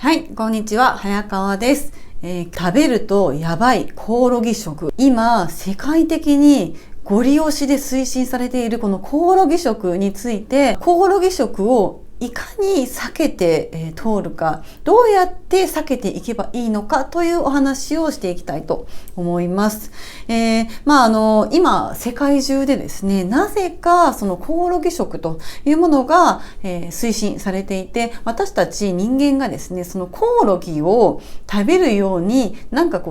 はい、こんにちは、早川です。食べるとやばいコオロギ食。今、世界的にご利用しで推進されているこのコオロギ食について、コオロギ食をいかに避けて、通るか、どうやって避けていけばいいのかというお話をしていきたいと思います。今、世界中でですね、なぜかそのコオロギ食というものが、推進されていて、私たち人間がですね、そのコオロギを食べるように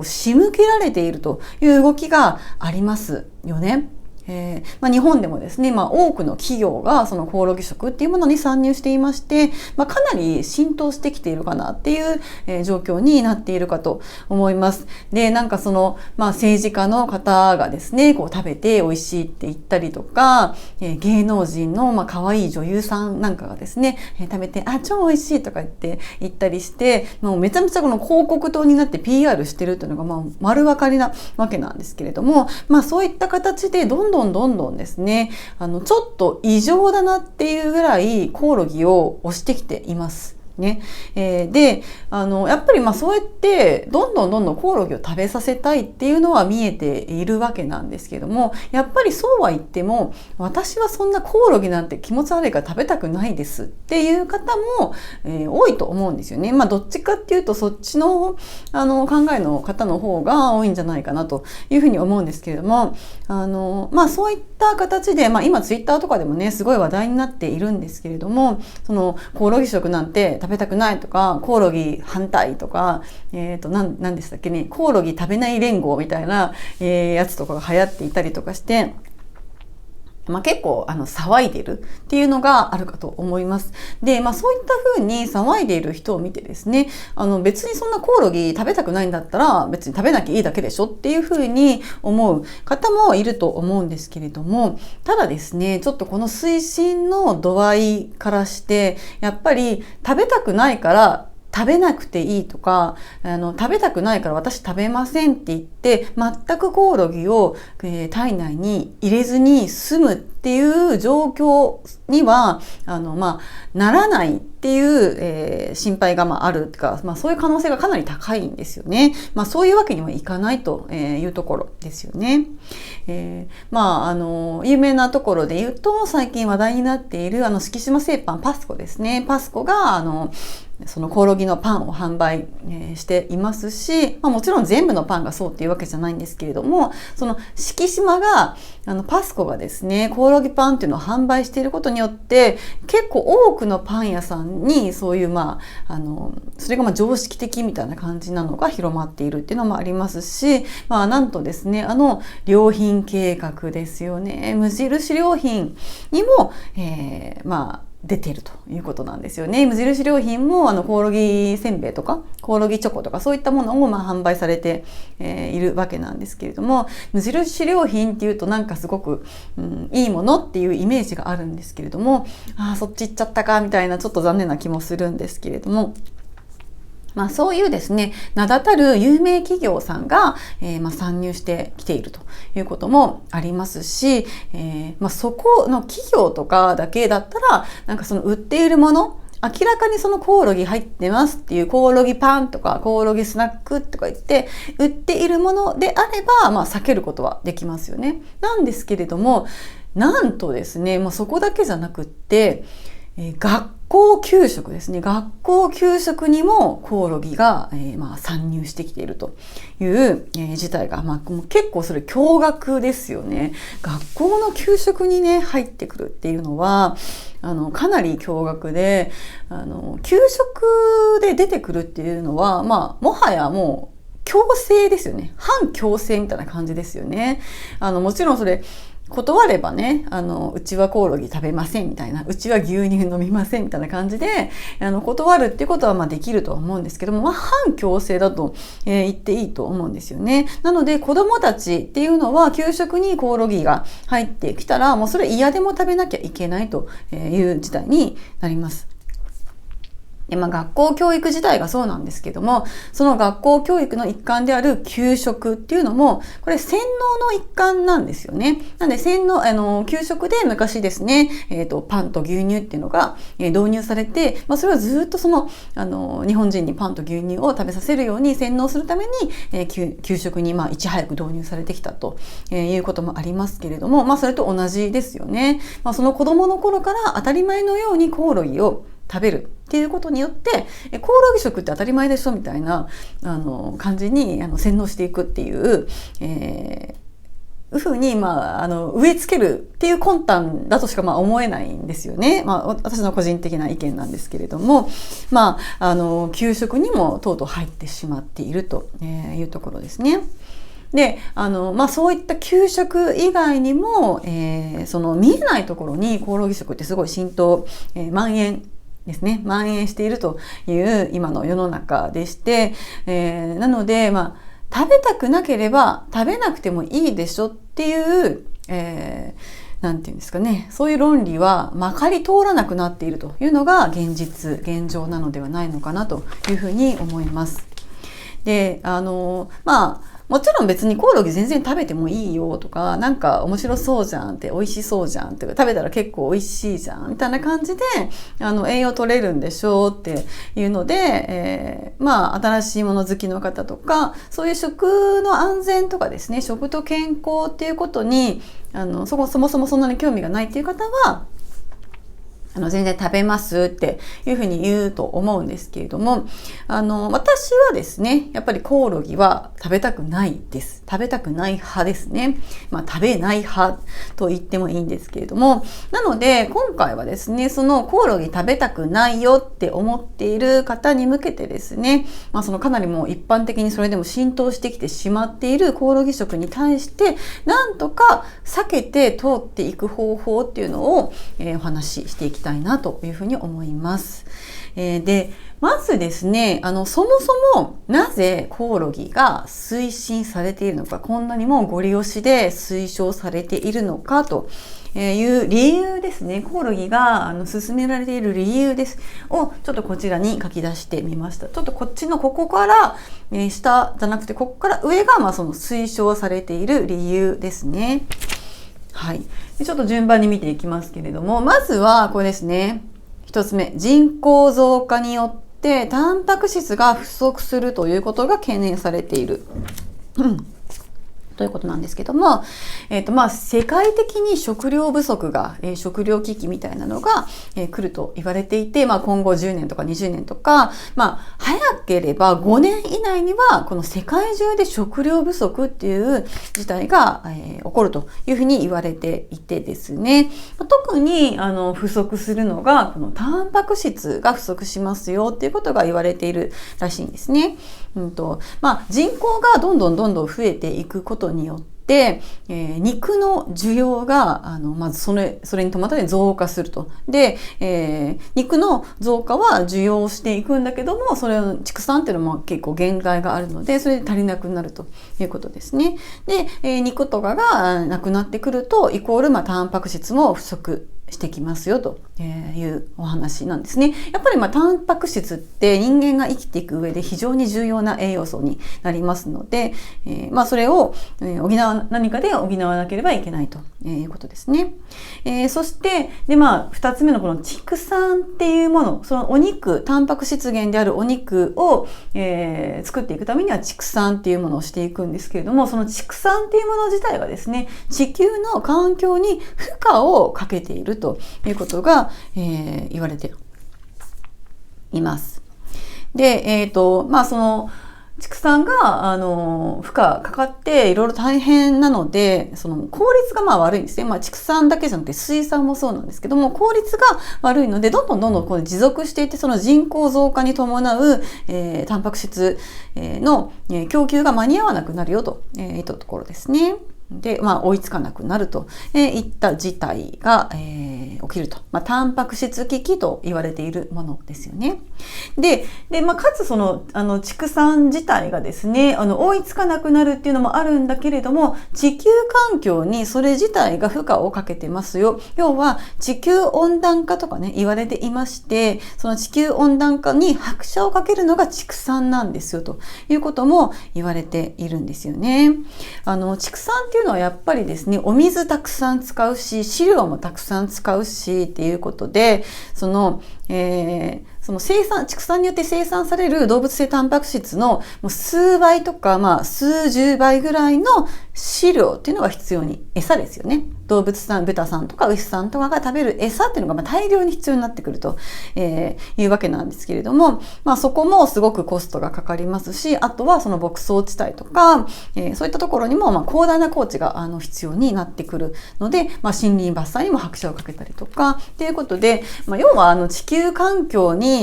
仕向けられているという動きがありますよね。日本でもですね、多くの企業がそのコオロギ食っていうものに参入していまして、かなり浸透してきているかなっていう、状況になっているかと思います。で、政治家の方がですね、食べて美味しいって言ったりとか、芸能人の可愛い女優さんなんかがですね、食べて、超美味しいとか言ったりして、もうめちゃめちゃこの広告塔になって PR してるっていうのが丸分かりなわけなんですけれども、そういった形でどんどんですね、ちょっと異常だなっていうぐらいコオロギを推してきていますね。で、やっぱりそうやってどんどんコオロギを食べさせたいっていうのは見えているわけなんですけども、やっぱりそうは言っても、私はそんなコオロギなんて気持ち悪いから食べたくないですっていう方も、多いと思うんですよね。どっちかっていうとそっちの、考えの方の方が多いんじゃないかなというふうに思うんですけれども、そういった形で、今ツイッターとかでもね、すごい話題になっているんですけれども、そのコオロギ食なんて食べたくないとか、コオロギ反対とか、何でしたっけね、コオロギ食べない連合みたいな、やつとかが流行っていたりとかして、結構騒いでるっていうのがあるかと思います。で、そういった風に騒いでいる人を見てですね、別にそんなコオロギ食べたくないんだったら別に食べなきゃいいだけでしょっていう風に思う方もいると思うんですけれども、ただですね、ちょっとこの推進の度合いからして、やっぱり食べたくないから食べなくていいとか、食べたくないから私食べませんって言って、全くコオロギを、体内に入れずに済むっていう状況には、ならないっていう、心配があるっていうか、そういう可能性がかなり高いんですよね。そういうわけにはいかないというところですよね。有名なところで言うと、最近話題になっている敷島製パンパスコですね。パスコがそのコオロギのパンを販売していますし、もちろん全部のパンがそうっていうわけじゃないんですけれども、その敷島がパスコがですね、コオロギパンっていうのを販売していることによって、結構多くのパン屋さんにそういうそれが常識的みたいな感じなのが広まっているっていうのもありますし、なんとですね、良品計画ですよね、無印良品にも、出ているということなんですよね。無印良品もコオロギせんべいとかコオロギチョコとかそういったものを販売されて、いるわけなんですけれども、無印良品っていうとすごく、いいものっていうイメージがあるんですけれども、そっち行っちゃったかみたいなちょっと残念な気もするんですけれども、そういうですね、名だたる有名企業さんが、参入してきているということもありますし、そこの企業とかだけだったら、その売っているもの、明らかにそのコオロギ入ってますっていうコオロギパンとかコオロギスナックとか言って売っているものであれば、避けることはできますよね。なんですけれども、なんとですね、そこだけじゃなくって、学校給食ですね。学校給食にもコオロギが、参入してきているという、事態が、結構それ驚愕ですよね。学校の給食にね、入ってくるっていうのは、かなり驚愕で、給食で出てくるっていうのは、もはやもう強制ですよね。反強制みたいな感じですよね。もちろんそれ、断ればね、うちはコオロギ食べませんみたいな、うちは牛乳飲みませんみたいな感じで、断るっていうことはできるとは思うんですけども、反強制だと、言っていいと思うんですよね。なので子供たちっていうのは給食にコオロギが入ってきたら、もうそれ嫌でも食べなきゃいけないという事態になります。で、学校教育自体がそうなんですけども、その学校教育の一環である給食っていうのも、これ洗脳の一環なんですよね。なんで給食で昔ですね、パンと牛乳っていうのが導入されて、それはずっと日本人にパンと牛乳を食べさせるように洗脳するために、給食にいち早く導入されてきたということもありますけれども、それと同じですよね。その子供の頃から当たり前のようにコオロギを食べるっていうことによって、コオロギ食って当たり前でしょみたいな感じに洗脳していくっていうふうに植え付けるっていう魂胆だとしか思えないんですよね。私の個人的な意見なんですけれども、給食にもとうとう入ってしまっているというところですね。で、そういった給食以外にも、その見えないところにコオロギ食ってすごい蔓延しているという今の世の中でして、なので、食べたくなければ食べなくてもいいでしょっていう、なんていうんですかね、そういう論理はまかり通らなくなっているというのが現状なのではないのかなというふうに思います。で、もちろん別にコオロギ全然食べてもいいよとか、なんか面白そうじゃんって、美味しそうじゃんって、食べたら結構美味しいじゃんみたいな感じで栄養取れるんでしょうっていうので、新しいもの好きの方とか、そういう食の安全とかですね、食と健康っていうことにそもそもそんなに興味がないっていう方は全然食べますっていうふうに言うと思うんですけれども、私はですね、やっぱりコオロギは食べたくないです。食べたくない派ですね。食べない派と言ってもいいんですけれども、なので今回はですね、そのコオロギ食べたくないよって思っている方に向けてですね、かなりもう一般的にそれでも浸透してきてしまっているコオロギ食に対して、なんとか避けて通っていく方法っていうのを、お話ししていきたいなというふうに思います。で、まずですね、そもそもなぜコオロギが推進されているのか、こんなにもご利用しで推奨されているのかという理由ですね。コオロギが勧められている理由ですをちょっとこちらに書き出してみました。ちょっとこっちのここから、下じゃなくてここから上がその推奨されている理由ですね。はい。ちょっと順番に見ていきますけれども、まずはこれですね。一つ目、人口増加によってタンパク質が不足するということが懸念されている。ということなんですけども、世界的に食料不足が、食料危機みたいなのが、来ると言われていて、今後10年とか20年とか、早ければ5年以内には、この世界中で食料不足っていう事態が、起こるというふうに言われていてですね、特に不足するのが、このタンパク質が不足しますよっていうことが言われているらしいんですね。人口がどんどん増えていくことによって、肉の需要がまずそれに伴って増加すると。で、肉の増加は需要していくんだけども、それを畜産っていうのも結構限界があるので、それで足りなくなるということですね。で、肉とかがなくなってくるとイコールタンパク質も不足してきますよというお話なんですね。やっぱりタンパク質って人間が生きていく上で非常に重要な栄養素になりますので、それを何かで補わなければいけないということですね。そして2つ目のこの畜産っていうもの、そのお肉、タンパク質源であるお肉を、作っていくためには畜産っていうものをしていくんですけれども、その畜産っていうもの自体はですね、地球の環境に負荷をかけているということが、言われています。で、その畜産が負荷かかっていろいろ大変なので、その効率が悪いんですね。畜産だけじゃなくて水産もそうなんですけども、効率が悪いのでどんどんこう持続していって、その人口増加に伴う、タンパク質の供給が間に合わなくなるよといったところですね。で、追いつかなくなるといった事態が、起きると。タンパク質危機と言われているものですよね。で、かつ畜産自体がですね、追いつかなくなるっていうのもあるんだけれども、地球環境にそれ自体が負荷をかけてますよ。要は、地球温暖化とかね、言われていまして、その地球温暖化に拍車をかけるのが畜産なんですよ、ということも言われているんですよね。畜産っていうのはやっぱりですね、お水たくさん使うし、飼料もたくさん使うしっていうことで、畜産によって生産される動物性タンパク質のもう数倍とか、数十倍ぐらいの飼料っていうのが必要に、餌ですよね。動物さん、豚さんとか牛さんとかが食べる餌っていうのが大量に必要になってくると、いうわけなんですけれども、そこもすごくコストがかかりますし、あとはその牧草地帯とか、そういったところにも広大な耕地が必要になってくるので、森林伐採にも拍車をかけたりとかっていうことで、要は地球環境に、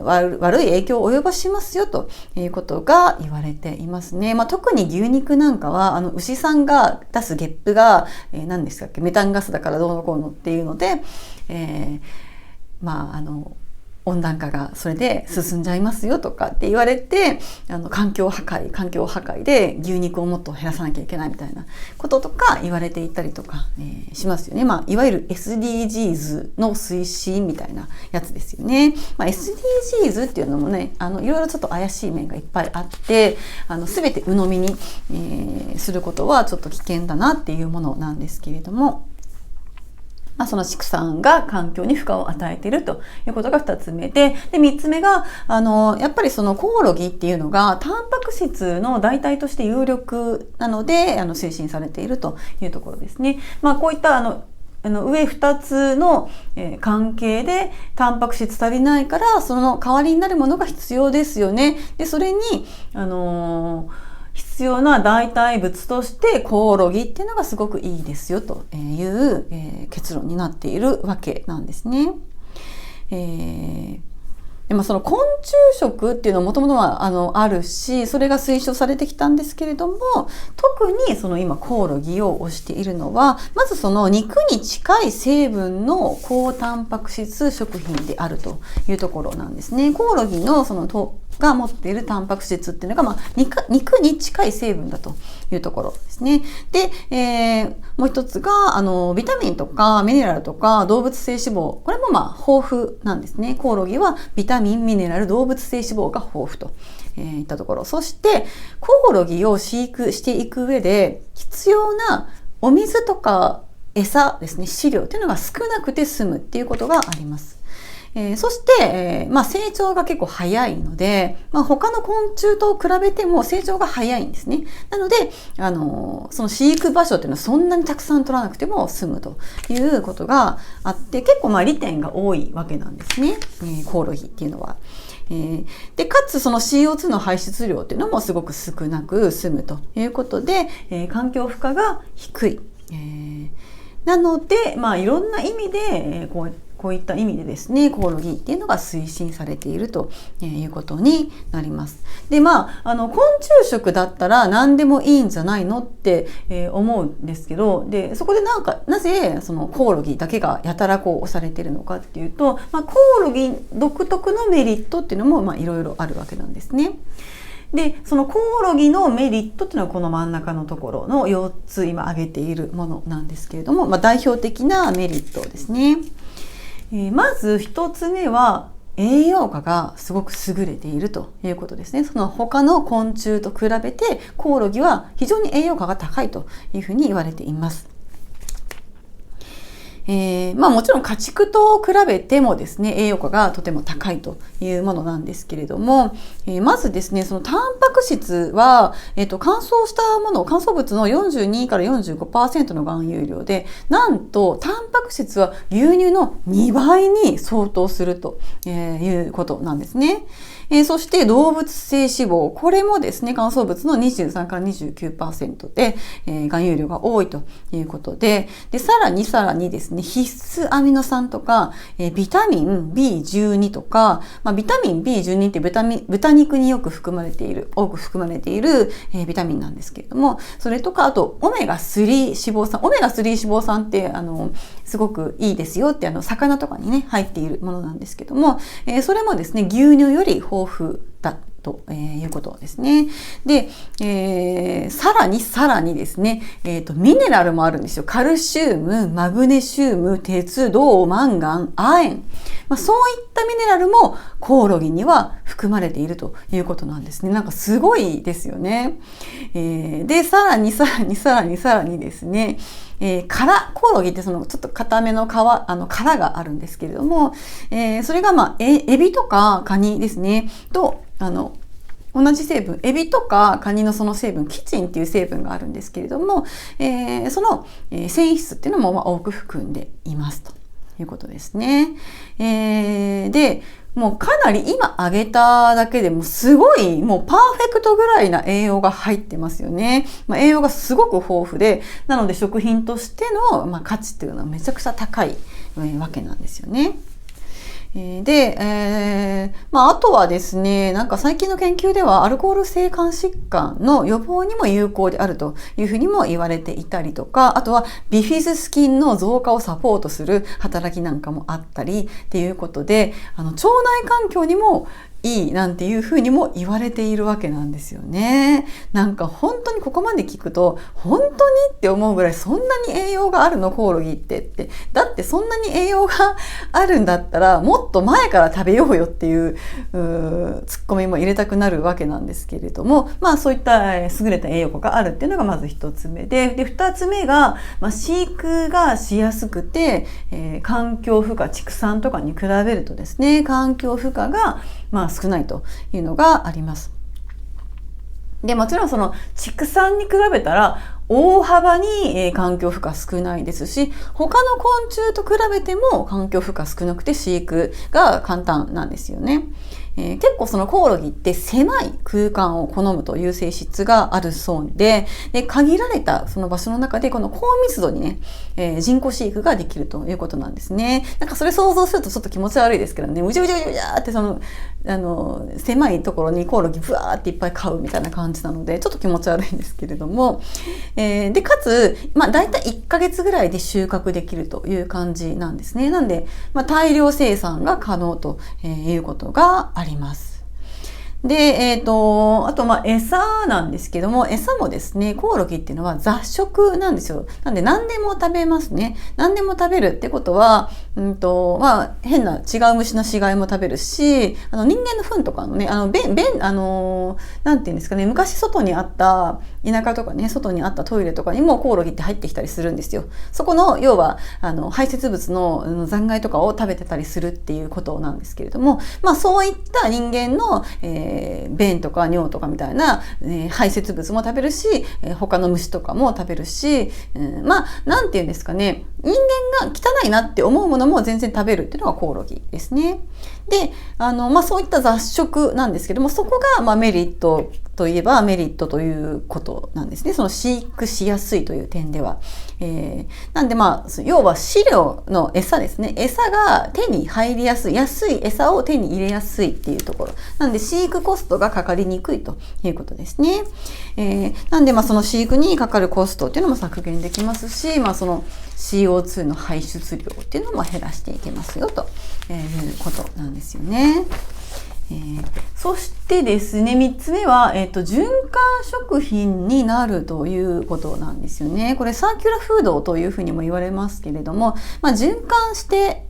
悪い影響を及ぼしますよということが言われていますね。特に牛肉なんかは牛さんが出すゲップが、何でしたっけ、メタンガスだからどうのこうのっていうので、温暖化がそれで進んじゃいますよとかって言われて、環境破壊で牛肉をもっと減らさなきゃいけないみたいなこととか言われていたりとか、しますよね。いわゆる SDGs の推進みたいなやつですよね。SDGs っていうのもね、いろいろちょっと怪しい面がいっぱいあって、全て鵜呑みに、することはちょっと危険だなっていうものなんですけれども、その畜産が環境に負荷を与えているということが2つ目で、3つ目が、やっぱりそのコオロギっていうのが、タンパク質の代替として有力なので、推進されているというところですね。こういった上2つの関係で、タンパク質足りないから、その代わりになるものが必要ですよね。で、それに、必要な代替物としてコオロギっていうのがすごくいいですよという、結論になっているわけなんですね。でその昆虫食っていうのはもともとはあるし、それが推奨されてきたんですけれども、特にその今コオロギを推しているのは、まずその肉に近い成分の高タンパク質食品であるというところなんですね。コオロギのが持っているタンパク質っていうのが、肉に近い成分だというところですね。で、もう一つがビタミンとかミネラルとか動物性脂肪、これも豊富なんですね。コオロギはビタミン、ミネラル、動物性脂肪が豊富といったところ。そしてコオロギを飼育していく上で必要なお水とか餌ですね、飼料っていうのが少なくて済むっていうことがあります。そして、成長が結構早いので、他の昆虫と比べても成長が早いんですね。なので、その飼育場所っていうのはそんなにたくさん取らなくても済むということがあって、結構利点が多いわけなんですね。コオロギっていうのは。で、かつその CO2 の排出量っていうのもすごく少なく済むということで、環境負荷が低い。なので、いろんな意味で、こういった意味でですね、コオロギっていうのが推進されているということになります。で、昆虫食だったら何でもいいんじゃないのって、思うんですけど、で、そこでなぜそのコオロギだけがやたら推されているのかっていうと、コオロギ独特のメリットっていうのもいろいろあるわけなんですね。で、そのコオロギのメリットっていうのはこの真ん中のところの4つ今挙げているものなんですけれども、代表的なメリットですね。まず1つ目は栄養価がすごく優れているということですね。その他の昆虫と比べてコオロギは非常に栄養価が高いというふうに言われています。もちろん家畜と比べてもですね、栄養価がとても高いというものなんですけれども、まずですね、そのタンパク質は、乾燥したもの、乾燥物の42から 45% の含有量で、なんとタンパク質は牛乳の2倍に相当するということなんですね。そして動物性脂肪。これもですね、乾燥物の23から 29% で、含有量が多いということで、さらにですね、必須アミノ酸とか、ビタミン B12 とか、ビタミン B12 って豚肉に多く含まれている、ビタミンなんですけれども、それとか、あと、オメガ3脂肪酸。オメガ3脂肪酸って、すごくいいですよって、魚とかにね、入っているものなんですけども、それもですね、牛乳より豊富だということですね。で、さらにですね、ミネラルもあるんですよ。カルシウム、マグネシウム、鉄、銅、マンガン、亜鉛。そういったミネラルもコオロギには含まれているということなんですね。なんかすごいですよね。で、さらにですね、殻、コオロギってそのちょっと硬めの殻があるんですけれども、それがエビとかカニですね、と、同じ成分、エビとかカニのその成分、キチンっていう成分があるんですけれども、その繊維質っていうのも多く含んでいますということですね。で、もうかなり今挙げただけでもすごいもうパーフェクトぐらいな栄養が入ってますよね。栄養がすごく豊富で、なので食品としての価値っていうのはめちゃくちゃ高いわけなんですよね。で、あとはですね、なんか最近の研究ではアルコール性肝疾患の予防にも有効であるというふうにも言われていたりとか、あとはビフィズス菌の増加をサポートする働きなんかもあったりっていうことで、腸内環境にもいいなんていうふうにも言われているわけなんですよね。なんか本当にここまで聞くと本当にって思うぐらい、そんなに栄養があるのコオロギってだってそんなに栄養があるんだったらもっと前から食べようよっていうツッコミも入れたくなるわけなんですけれども、そういった優れた栄養価があるっていうのがまず一つ目で、二つ目が、飼育がしやすくて、環境負荷、畜産とかに比べるとですね、環境負荷が少ないというのがあります。で、もちろんその畜産に比べたら大幅に環境負荷少ないですし、他の昆虫と比べても環境負荷少なくて飼育が簡単なんですよね。結構そのコオロギって狭い空間を好むという性質があるそうで、限られたその場所の中でこの高密度にね、人工飼育ができるということなんですね。なんかそれ想像するとちょっと気持ち悪いですけどね、うじゃってその狭いところにコオロギブワーっていっぱい飼うみたいな感じなので、ちょっと気持ち悪いんですけれども、でかつだいたい1ヶ月ぐらいで収穫できるという感じなんですね。なんで、大量生産が可能ということがあります。で、あと、餌なんですけども、餌もですね、コオロギっていうのは雑食なんですよ。なんで、何でも食べますね。何でも食べるってことは、変な違う虫の死骸も食べるし、人間の糞とかのね、なんていうんですかね、昔外にあった、田舎とかね、外にあったトイレとかにもコオロギって入ってきたりするんですよ。そこの、要は、排泄物の残骸とかを食べてたりするっていうことなんですけれども、そういった人間の、便とか尿とかみたいな、排泄物も食べるし、他の虫とかも食べるし、なんていうんですかね、人間が汚いなって思うものも全然食べるっていうのがコオロギですね。で、そういった雑食なんですけども、そこがメリットといえばメリットということなんですね。その飼育しやすいという点では。なんで要は飼料の餌ですね。餌が手に入りやすい、安い餌を手に入れやすいっていうところ。なんで飼育コストがかかりにくいということですね。なんでその飼育にかかるコストっていうのも削減できますし、その CO2 の排出量っていうのも減らしていけますよということなんですよね。そしてですね、3つ目は、循環食品になるということなんですよね。これサーキュラフードというふうにも言われますけれども、循環して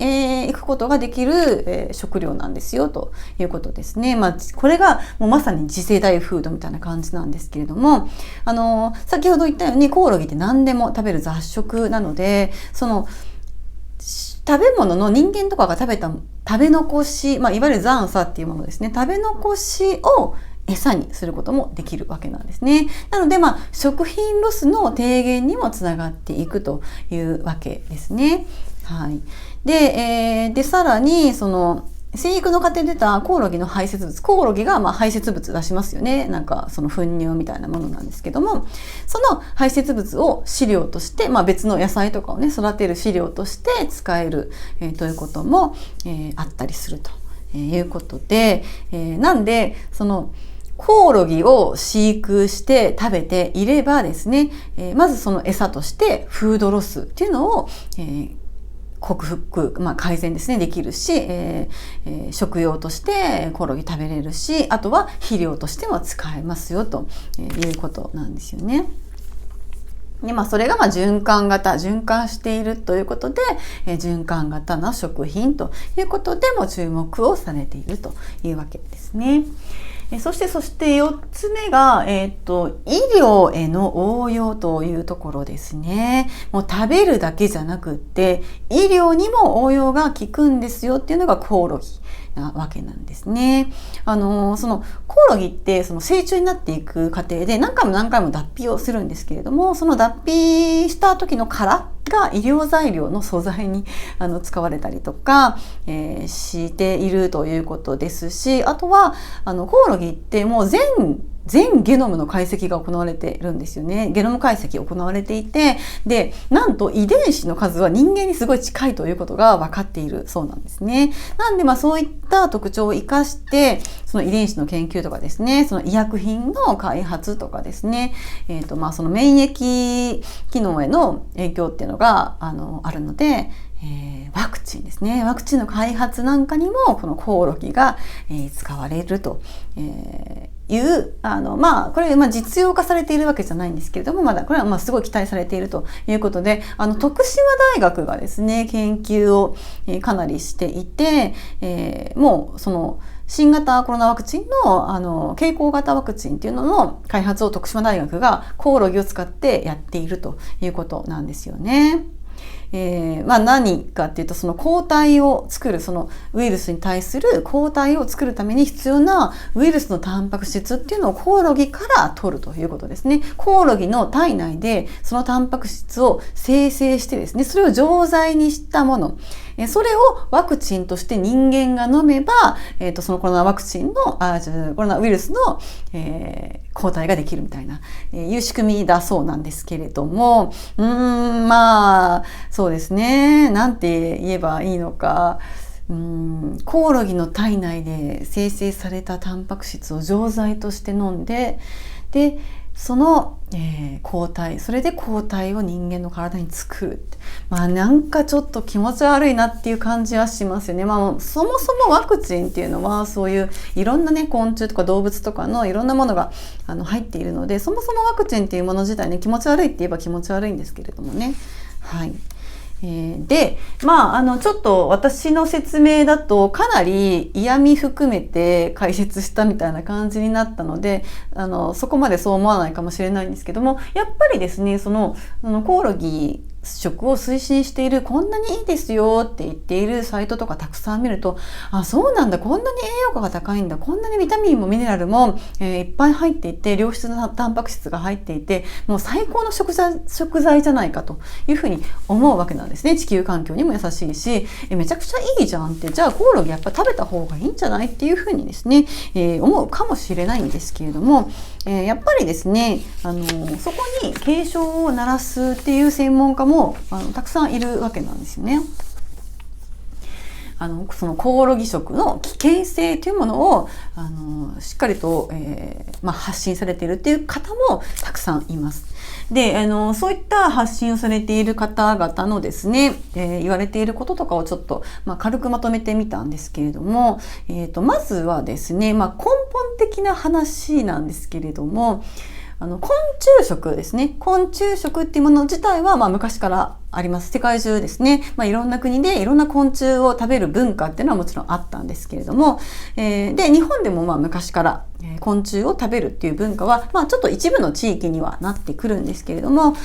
いくことができる、食料なんですよということですね。これがもうまさに次世代フードみたいな感じなんですけれども、先ほど言ったようにコオロギって何でも食べる雑食なので、その食べ物の人間とかが食べた食べ残し、いわゆる残渣っていうものですね。食べ残しを餌にすることもできるわけなんですね。なので、食品ロスの低減にもつながっていくというわけですね。はい。で、さらに、生育の過程で出たコオロギの排泄物、コオロギが排泄物出しますよね。なんかその糞乳みたいなものなんですけども、その排泄物を飼料として、別の野菜とかをね、育てる飼料として使える、ということも、あったりするということで、なんで、その、コオロギを飼育して食べていればですね、まずその餌としてフードロスっていうのを、克服、改善ですね、できるし、食用としてコオロギ食べれるし、あとは肥料としても使えますよということなんですよね。で、それが循環しているということで、循環型の食品ということでも注目をされているというわけですね。そして4つ目が、医療への応用というところですね。もう食べるだけじゃなくって、医療にも応用が効くんですよっていうのがコオロギなわけなんですね。そのコオロギってその成虫になっていく過程で何回も脱皮をするんですけれども、その脱皮した時の殻が医療材料の素材に使われたりとか、しているということですし、あとはコオロギってもう全ゲノムの解析が行われているんですよね。ゲノム解析行われていて、で、なんと遺伝子の数は人間にすごい近いということが分かっているそうなんですね。なんでそういった特徴を生かして、その遺伝子の研究とかですね、その医薬品の開発とかですね、その免疫機能への影響っていうのがあるので、ワクチンですね。ワクチンの開発なんかにもこのコオロギが、使われると、いう、これ実用化されているわけじゃないんですけれども、これはすごい期待されているということで、徳島大学がですね、研究を、かなりしていて、もうその新型コロナワクチンの、経口型ワクチンっていうのの開発を徳島大学がコオロギを使ってやっているということなんですよね。何かっていうと、その抗体を作る、そのウイルスに対する抗体を作るために必要なウイルスのタンパク質っていうのをコオロギから取るということですね。コオロギの体内でそのタンパク質を生成してですね、それを錠剤にしたもの、それをワクチンとして人間が飲めば、そのコロナワクチンの、コロナウイルスの、抗体ができるみたいな、いう仕組みだそうなんですけれども、そうですね。なんて言えばいいのか。コオロギの体内で生成されたタンパク質を錠剤として飲んで、で、その、それで抗体を人間の体に作るって。なんかちょっと気持ち悪いなっていう感じはしますよね。そもそもワクチンっていうのはそういういろんなね、昆虫とか動物とかのいろんなものが入っているので、そもそもワクチンっていうもの自体ね、気持ち悪いって言えば気持ち悪いんですけれどもね。はい。で、ちょっと私の説明だとかなり嫌味含めて解説したみたいな感じになったので、そこまでそう思わないかもしれないんですけども、やっぱりですね、そのコオロギ食を推進している、こんなにいいですよって言っているサイトとかたくさん見ると、そうなんだ、こんなに栄養価が高いんだ、こんなにビタミンもミネラルも、いっぱい入っていて、良質なタンパク質が入っていて、もう最高の食材じゃないかというふうに思うわけなんですね。地球環境にも優しいし、めちゃくちゃいいじゃんって、じゃあコオロギやっぱ食べた方がいいんじゃないっていうふうにですね、思うかもしれないんですけれども、やっぱりですね、そこに警鐘を鳴らすっていう専門家もたくさんいるわけなんですよね。そのコオロギ食の危険性というものをしっかりと、発信されているっていう方もたくさんいます。で、そういった発信をされている方々のですね、言われていることとかをちょっと、軽くまとめてみたんですけれども、まずはですね、根本的な話なんですけれども、昆虫食ですね。昆虫食っていうもの自体は昔からあります。世界中ですね。いろんな国でいろんな昆虫を食べる文化っていうのはもちろんあったんですけれども、で、日本でも昔から昆虫を食べるっていう文化は、ちょっと一部の地域にはなってくるんですけれども、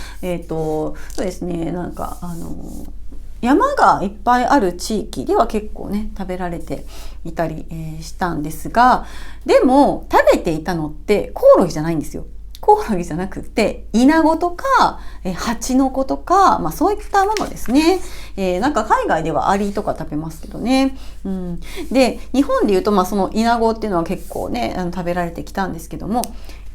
そうですね、山がいっぱいある地域では結構ね、食べられていたり、したんですが、でも食べていたのってコオロギじゃないんですよ。コオロギじゃなくて、イナゴとか、ハチノコとか、そういったものですね。なんか海外ではアリとか食べますけどね。で、日本で言うと、そのイナゴっていうのは結構ね、食べられてきたんですけども、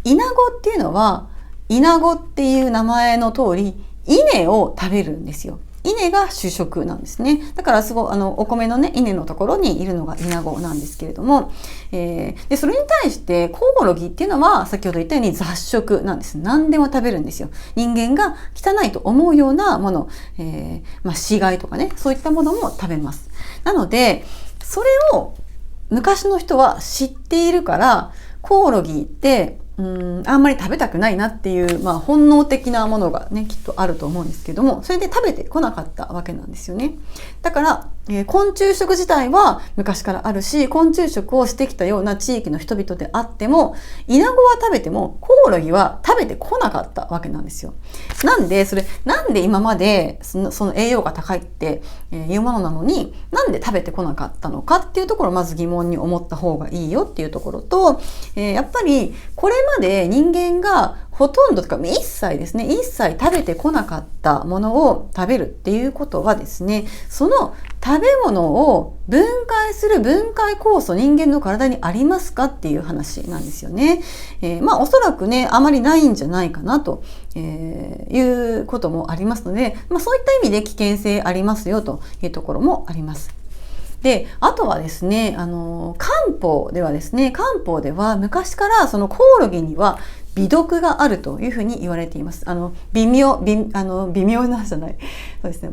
イナゴっていうのは、イナゴっていう名前の通り、稲を食べるんですよ。稲が主食なんですね。だからすごいお米のね、稲のところにいるのがイナゴなんですけれども、でそれに対してコオロギっていうのは先ほど言ったように雑食なんです。何でも食べるんですよ。人間が汚いと思うようなもの、死骸とかね、そういったものも食べます。なのでそれを昔の人は知っているから、コオロギってあんまり食べたくないなっていう、本能的なものがね、きっとあると思うんですけども、それで食べてこなかったわけなんですよね。だから、昆虫食自体は昔からあるし、昆虫食をしてきたような地域の人々であっても、イナゴは食べてもコオロギは食べてこなかったわけなんですよ。なんで今までその栄養が高いっていうものなのに、なんで食べてこなかったのかっていうところをまず疑問に思った方がいいよっていうところと、やっぱりこれまで人間がほとんどとか一切ですね、一切食べてこなかったものを食べるっていうことはですね、その食べ物を分解する分解酵素、人間の体にありますかっていう話なんですよね。おそらくね、あまりないんじゃないかなと、いうこともありますので、そういった意味で危険性ありますよというところもあります。で、あとはですね、漢方では昔からそのコオロギには微毒があるというふうに言われています。微妙なんじゃない。そうですね。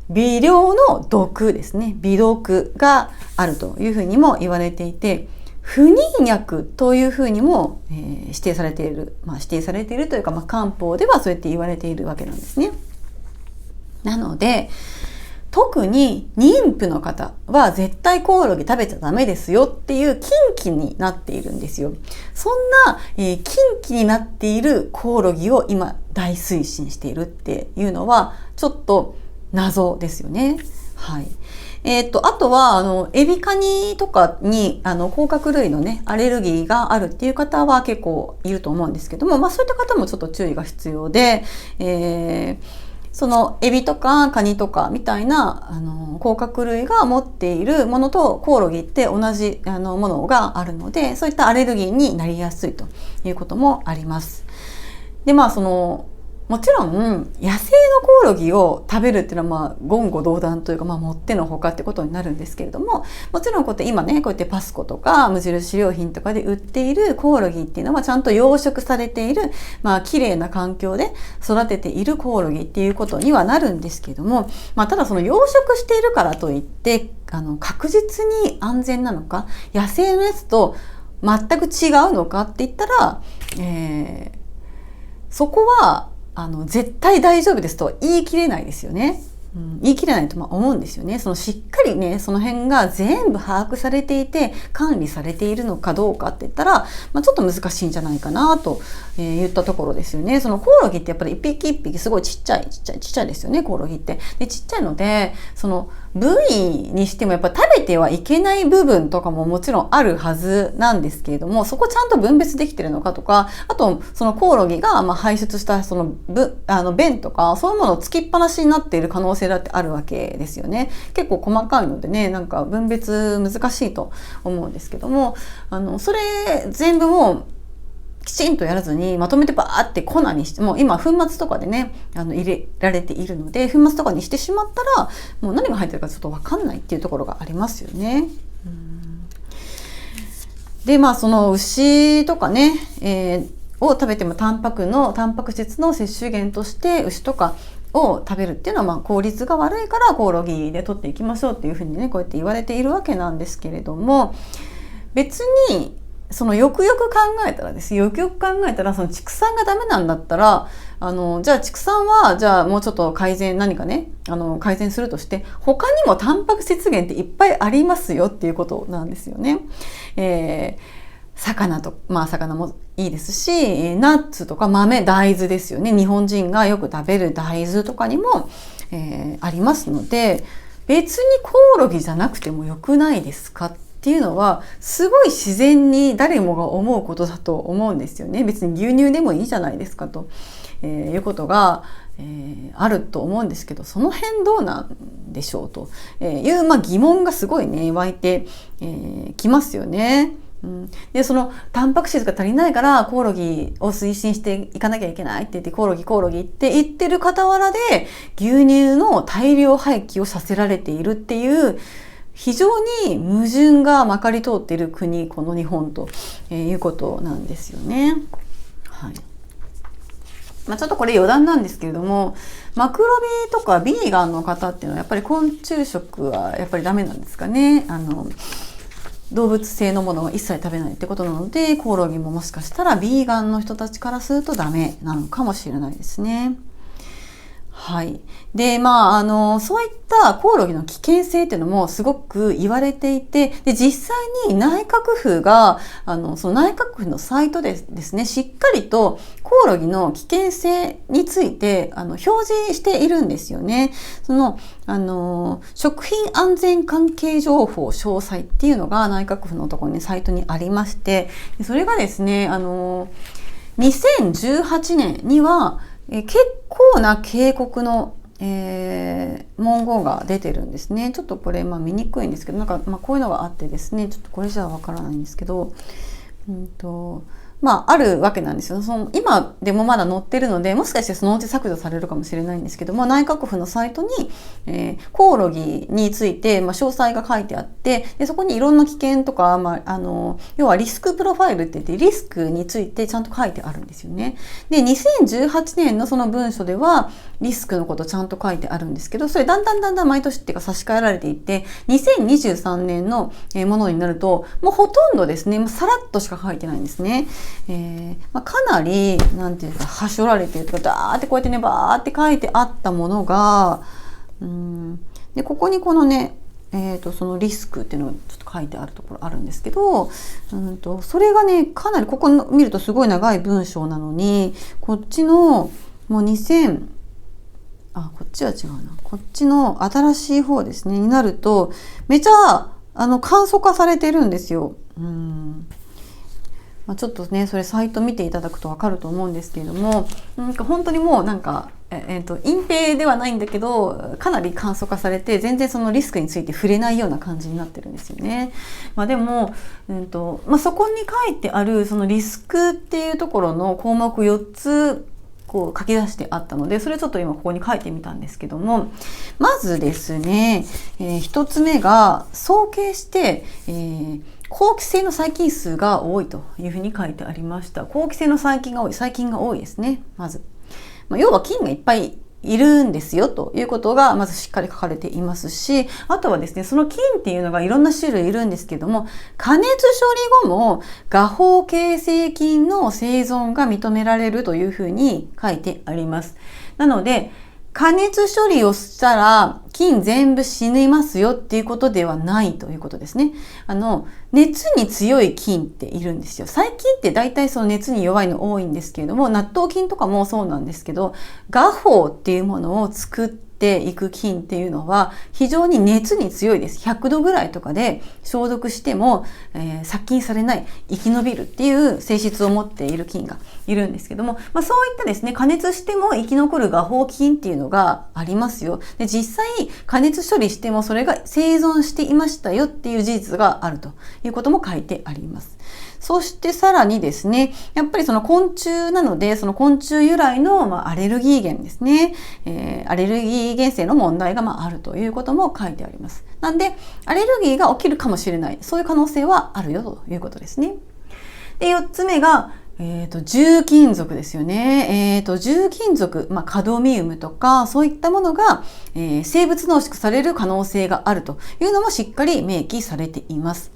微量の毒ですね。微毒があるというふうにも言われていて、不妊薬というふうにも、指定されている。指定されているというか、漢方ではそうやって言われているわけなんですね。なので、特に妊婦の方は絶対コオロギ食べちゃダメですよっていう禁忌になっているんですよ。そんな、禁忌になっているコオロギを今大推進しているっていうのはちょっと謎ですよね。はい。あとは、エビカニとかに、甲殻類のね、アレルギーがあるっていう方は結構いると思うんですけども、そういった方もちょっと注意が必要で、そのエビとかカニとかみたいな甲殻類が持っているものとコオロギって同じものがあるので、そういったアレルギーになりやすいということもあります。で、もちろん野生のコオロギを食べるっていうのは言語道断というかもってのほかってことになるんですけれども、もちろんこうやって今ね、こうやってパスコとか無印良品とかで売っているコオロギっていうのはちゃんと養殖されている綺麗な環境で育てているコオロギっていうことにはなるんですけれども、ただその養殖しているからといって確実に安全なのか、野生のやつと全く違うのかって言ったら、そこは絶対大丈夫ですとは言い切れないですよね。言い切れないと思うんですよね。しっかりね、その辺が全部把握されていて管理されているのかどうかって言ったら、ちょっと難しいんじゃないかなと言ったところですよね。そのコオロギってやっぱり一匹一匹すごいちっちゃいですよね、コオロギって。で、ちっちゃいので、その部位にしてもやっぱ食べてはいけない部分とかももちろんあるはずなんですけれども、そこちゃんと分別できてるのかとか、あとそのコオロギが排出したその便とかそういうものをつきっぱなしになっている可能性だってあるわけですよね。結構細かいのでね、分別難しいと思うんですけども、それ全部もきちんとやらずにまとめてバーって粉にして、もう今粉末とかでね入れられているので、粉末とかにしてしまったらもう何が入ってるかちょっと分かんないっていうところがありますよね。で、その牛とかね、を食べてもタンパク質の摂取源として牛とかを食べるっていうのは効率が悪いからコオロギで取っていきましょうっていうふうにね、こうやって言われているわけなんですけれども、別によくよく考えたらその畜産がダメなんだったらじゃあ畜産はもうちょっと改善するとして、他にもタンパク質源っていっぱいありますよっていうことなんですよね。魚もいいですし、ナッツとか豆、大豆ですよね。日本人がよく食べる大豆とかにも、ありますので、別にコオロギじゃなくてもよくないですかってっていうのはすごい自然に誰もが思うことだと思うんですよね。別に牛乳でもいいじゃないですかと、いうことが、あると思うんですけど、その辺どうなんでしょうという、疑問がすごいね湧いてきますよね。でそのタンパク質が足りないからコオロギを推進していかなきゃいけないって言ってコオロギって言ってる傍らで牛乳の大量廃棄をさせられているっていう非常に矛盾がまかり通っている国、この日本ということなんですよね。はい。ちょっとこれ余談なんですけれども、マクロビとかビーガンの方っていうのはやっぱり昆虫食はやっぱりダメなんですかね。動物性のものは一切食べないってことなので、コオロギももしかしたらビーガンの人たちからするとダメなのかもしれないですね。はい。で、そういったコオロギの危険性っていうのもすごく言われていて、で、実際に内閣府が、その内閣府のサイトでですね、しっかりとコオロギの危険性について、表示しているんですよね。食品安全関係情報詳細っていうのが内閣府のところにサイトにありまして、それがですね、2018年には、結構な警告の、文言が出てるんですね。ちょっとこれ見にくいんですけど、こういうのがあってですね、ちょっとこれじゃわからないんですけど、あるわけなんですよ。今でもまだ載ってるので、もしかしてそのうち削除されるかもしれないんですけども、内閣府のサイトに、コオロギについて、詳細が書いてあって、でそこにいろんな危険とか、要はリスクプロファイルって言って、リスクについてちゃんと書いてあるんですよね。で、2018年のその文書では、リスクのことちゃんと書いてあるんですけど、それだんだん毎年っていうか差し替えられていって、2023年のものになると、もうほとんどですね、さらっとしか書いてないんですね。かなりなんていうかはしょられているとか、ダーってこうやってねバーって書いてあったものが、でここにこのねそのリスクっていうのがちょっと書いてあるところあるんですけど、それがねかなりここ見るとすごい長い文章なのに、こっちのもうこっちは違うな、こっちの新しい方ですねになるとめちゃ簡素化されてるんですよ。ちょっとねそれサイト見ていただくと分かると思うんですけれども、本当にもう隠蔽ではないんだけどかなり簡素化されて、全然そのリスクについて触れないような感じになってるんですよね。でも、そこに書いてあるそのリスクっていうところの項目4つこう書き出してあったので、それちょっと今ここに書いてみたんですけども、まずですね、1つ目が総計して、好気性の細菌数が多いというふうに書いてありました。好気性の細菌が多いですね。まず、要は菌がいっぱいいるんですよということがまずしっかり書かれていますし、あとはですね、その菌っていうのがいろんな種類いるんですけども、加熱処理後も芽胞形成菌の生存が認められるというふうに書いてあります。なので加熱処理をしたら菌全部死にますよっていうことではないということですね。熱に強い菌っているんですよ。細菌って大体その熱に弱いの多いんですけれども、納豆菌とかもそうなんですけど、芽胞っていうものを作っていく菌っていうのは非常に熱に強いです。100度ぐらいとかで消毒しても、殺菌されない、生き延びるっていう性質を持っている菌がいるんですけども、そういったですね、加熱しても生き残る芽胞菌っていうのがありますよ。で、実際加熱処理してもそれが生存していましたよっていう事実があるということも書いてあります。そしてさらにですね、やっぱりその昆虫なので、その昆虫由来のアレルギー源ですね、アレルギー原性の問題があるということも書いてあります。なんで、アレルギーが起きるかもしれない、そういう可能性はあるよということですね。で、4つ目が、重金属ですよね。重金属、カドミウムとか、そういったものが、生物濃縮される可能性があるというのもしっかり明記されています。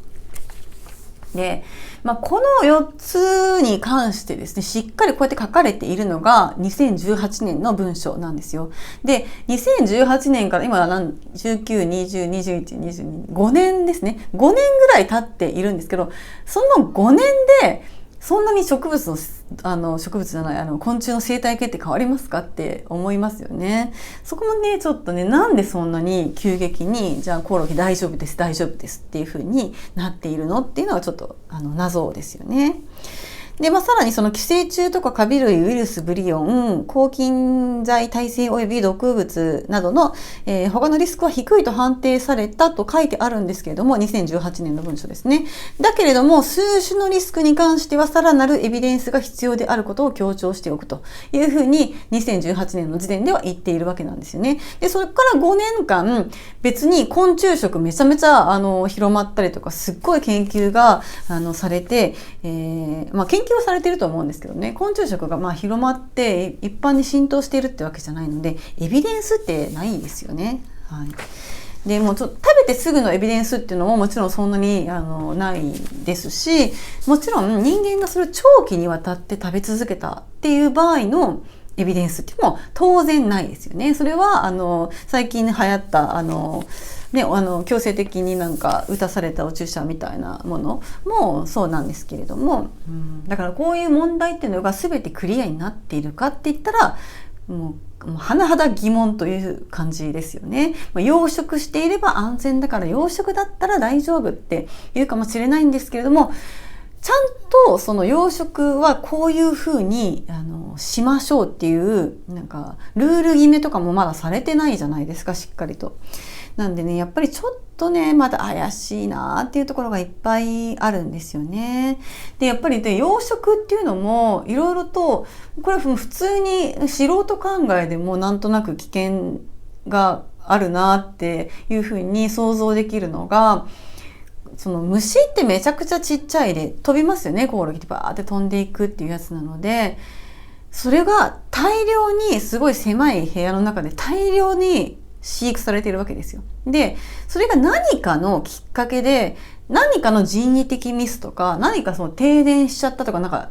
で、この4つに関してですね、しっかりこうやって書かれているのが2018年の文書なんですよ。で、2018年から今19、20、21、22、5年ですね。5年ぐらい経っているんですけど、その5年でそんなに植物じゃない、昆虫の生態系って変わりますかって思いますよね。そこもね、ちょっとね、なんでそんなに急激に、じゃあコオロギ大丈夫です、大丈夫ですっていう風になっているのっていうのはちょっと、謎ですよね。で、さらにその寄生虫とかカビ類、ウイルス、ブリオン、抗菌剤耐性及び毒物などの、他のリスクは低いと判定されたと書いてあるんですけれども、2018年の文書ですね。だけれども、数種のリスクに関してはさらなるエビデンスが必要であることを強調しておくというふうに、2018年の時点では言っているわけなんですよね。で、それから5年間、別に昆虫食めちゃめちゃ、広まったりとか、すっごい研究が、されて、研究はされていると思うんですけどね、昆虫食が広まって一般に浸透しているってわけじゃないので、エビデンスってないですよね。はい。でも食べてすぐのエビデンスっていうのももちろんそんなにないですし、もちろん人間がそれを長期にわたって食べ続けたっていう場合のエビデンスっていうのも当然ないですよね。それは最近流行った強制的になんか打たされたお注射みたいなものもそうなんですけれども、だからこういう問題っていうのが全てクリアになっているかって言ったら、もう甚だ疑問という感じですよね。養殖していれば安全だから養殖だったら大丈夫って言うかもしれないんですけれども、ちゃんとその養殖はこういうふうにしましょうっていうなんかルール決めとかもまだされてないじゃないですか、しっかりと。なんでね、やっぱりちょっとね、まだ怪しいなっていうところがいっぱいあるんですよね。で、やっぱりね、養殖っていうのもいろいろと、これ普通に素人考えでもなんとなく危険があるなっていうふうに想像できるのが、その虫ってめちゃくちゃちっちゃいで飛びますよね。コオロギってバーって飛んでいくっていうやつなので、それが大量にすごい狭い部屋の中で大量に飼育されているわけですよ。で、それが何かのきっかけで、何かの人為的ミスとか、何かその停電しちゃったとか、なんか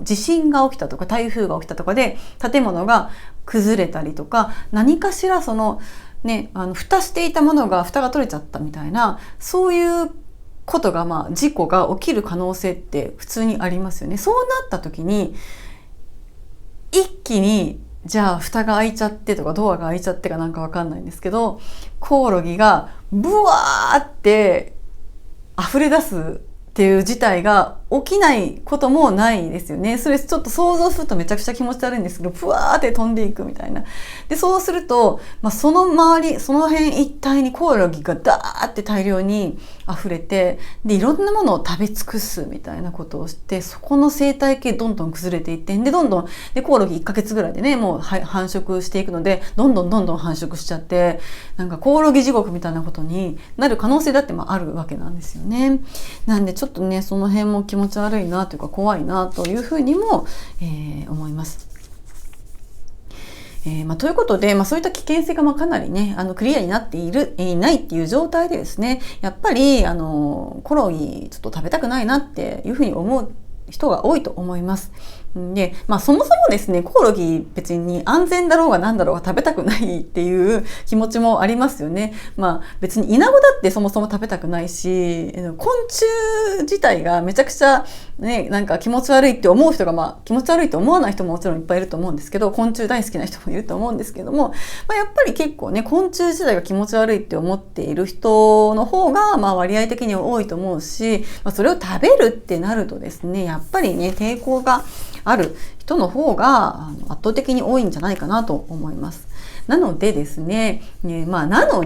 地震が起きたとか、台風が起きたとかで建物が崩れたりとか、何かしらそのね、蓋していたものが蓋が取れちゃったみたいな、そういうことが事故が起きる可能性って普通にありますよね。そうなった時に一気にじゃあ蓋が開いちゃってとかドアが開いちゃってかなんかわかんないんですけど、コオロギがブワーって溢れ出すっていう事態が起きないこともないですよね。それちょっと想像するとめちゃくちゃ気持ち悪いんですけど、ふわーって飛んでいくみたいな。で、そうすると、その周り、その辺一帯にコオロギがダーって大量に溢れて、で、いろんなものを食べ尽くすみたいなことをして、そこの生態系どんどん崩れていって、で、どんどん、で、コオロギ1ヶ月ぐらいでね、もう繁殖していくので、どんどん繁殖しちゃって、なんかコオロギ地獄みたいなことになる可能性だってあるわけなんですよね。なんでちょっとね、その辺も気持ち悪いなというか怖いなというふうにも、思います。ということで、そういった危険性がかなりね、クリアになっていないっていう状態でですね、やっぱり、コオロギちょっと食べたくないなっていうふうに思う人が多いと思います。で、そもそもですね、コオロギ別に安全だろうが何だろうが食べたくないっていう気持ちもありますよね。別にイナゴだってそもそも食べたくないし、昆虫自体がめちゃくちゃね、なんか気持ち悪いって思う人が気持ち悪いと思わない人ももちろんいっぱいいると思うんですけど、昆虫大好きな人もいると思うんですけども、やっぱり結構ね、昆虫自体が気持ち悪いって思っている人の方が割合的には多いと思うし、それを食べるってなるとですね、やっぱりね、抵抗がある人の方が圧倒的に多いんじゃないかなと思います。なのでですね、なの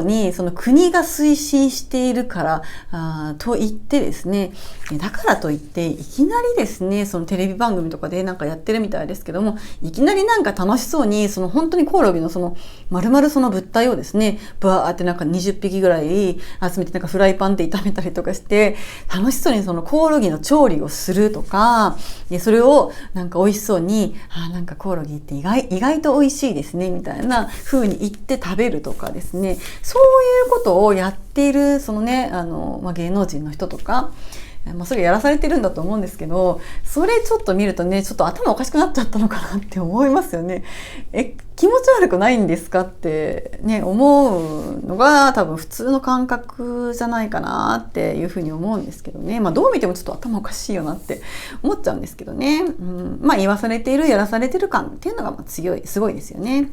にその国が推進しているからといってですね、だからといっていきなりですね、そのテレビ番組とかでなんかやってるみたいですけども、いきなりなんか楽しそうにその本当にコオロギのその丸々その物体をですね、バーってなんか20匹ぐらい集めてなんかフライパンで炒めたりとかして、楽しそうにそのコオロギの調理をするとか、それをなんか美味しそうに、なんかコオロギって意外と美味しいですねみたいな風に言って食べるとかですね、そういうことをやっているそのね、芸能人の人とか、それやらされてるんだと思うんですけど、それちょっと見るとね、ちょっと頭おかしくなっちゃったのかなって思いますよね。気持ち悪くないんですかってね、思うのが多分普通の感覚じゃないかなっていうふうに思うんですけどね。どう見てもちょっと頭おかしいよなって思っちゃうんですけどね。言わされている、やらされてる感っていうのが強い、すごいですよね。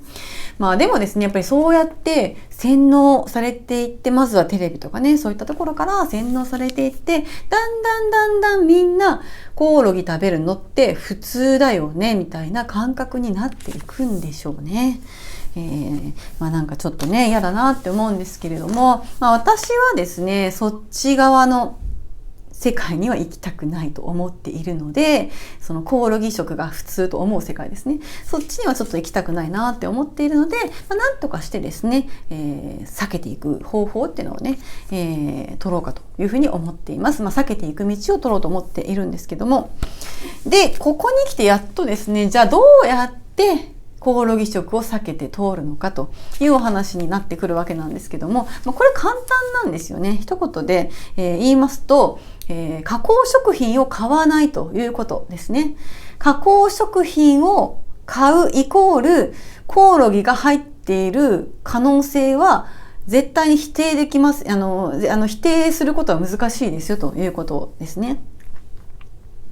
でもですね、やっぱりそうやって洗脳されていって、まずはテレビとかね、そういったところから洗脳されていって、だんだんみんなコオロギ食べるのって普通だよねみたいな感覚になっていくんでしょうね。なんかちょっとね嫌だなって思うんですけれども、私はですねそっち側の世界には行きたくないと思っているので、そのコオロギ食が普通と思う世界ですね、そっちにはちょっと行きたくないなって思っているので、なんとかしてですね、避けていく方法っていうのをね、取ろうかというふうに思っています。避けていく道を取ろうと思っているんですけども、でここに来てやっとですね、じゃあどうやってコオロギ食を避けて通るのかというお話になってくるわけなんですけども、これ簡単なんですよね。一言で、言いますと、加工食品を買わないということですね。加工食品を買うイコールコオロギが入っている可能性は絶対に否定できます。否定することは難しいですよということですね。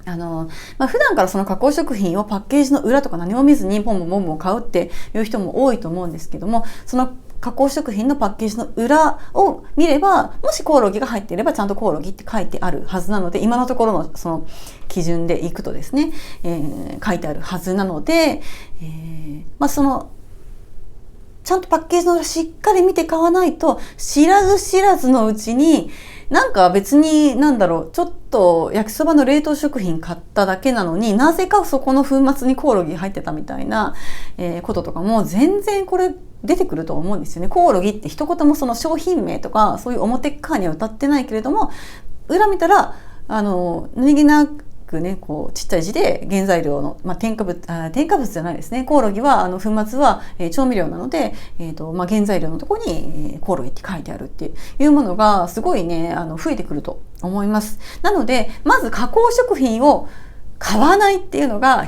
普段からその加工食品をパッケージの裏とか何も見ずにポンポンポン買うっていう人も多いと思うんですけども、その加工食品のパッケージの裏を見れば、もしコオロギが入っていればちゃんとコオロギって書いてあるはずなので、今のところのその基準でいくとですね、書いてあるはずなので、そのちゃんとパッケージの裏しっかり見て買わないと、知らず知らずのうちになんか別にちょっと焼きそばの冷凍食品買っただけなのに、なぜかそこの粉末にコオロギ入ってたみたいな、こととかも全然これ出てくると思うんですよね。コオロギって一言もその商品名とかそういう表側には歌ってないけれども、裏見たら何気なくね、こうちっちゃい字で原材料の、添加物じゃないですね。コオロギは粉末は、調味料なので、原材料のところに、コオロギって書いてあるっていうものがすごいね増えてくると思います。なのでまず加工食品を買わないっていうのが